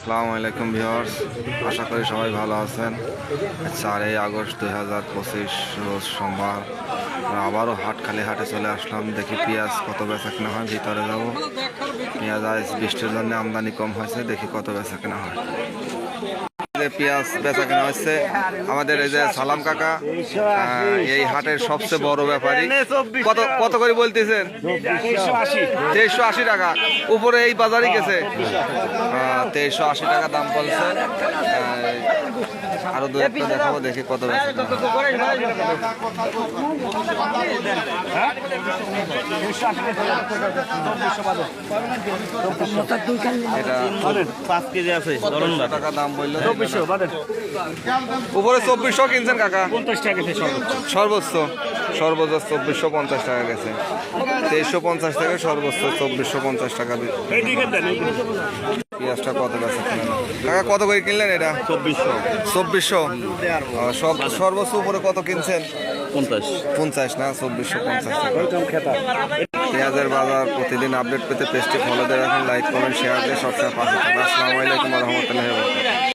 আসসালামু আলাইকুম ভিউয়ার্স, আশা করি সবাই ভালো আছেন। 4 আগস্ট 2025 রোজ সোমবার আবারও হাটখালি হাটে চলে আসলাম। দেখি পেঁয়াজ কত বেচা কেনা হয়, ভিতরে যাব। পেঁয়াজ আজ বৃষ্টির জন্য আমদানি কম হয়েছে, দেখি কত বেচা কেনা হয়। পেঁয়াজ বেচা কেনা হচ্ছে আমাদের এই যে সালাম কাকা, এই হাটের সবচেয়ে বড় ব্যাপারী। কত কত করে বলতেছেন? 2380 টাকা। উপরে এই বাজারে গেছে 2380 টাকা দাম বলছে। আরো দু একটা দেখাবো, দেখি কত বেচা কেনা হয়। এটা 5 কেজি আছে টাকা দাম বললো। উপরে 2400 কিনছেন কাকা? 50 টাকা গেছে সর্বোচ্চ 2450 টাকা গেছে। 2350 থেকে সর্বোচ্চ 2450 টাকা। পেঁয়াজটা কত বেচা কিনলেন কাকা? কত করে কিনলেন এটা? 2400। সব সর্বোচ্চ উপরে কত কিনছেন? 50 না, 2450 টাকা। পেঁয়াজের বাজার প্রতিদিন আপডেট পেতে পেজটি ফলো দিয়ে রাখুন, লাইক কমেন্ট শেয়ার দিয়ে সবসময় পাশে থাকুন। আসসালামু আলাইকুম ওয়া রাহমাতুল্লাহি ওয়া বারাকাতুহু।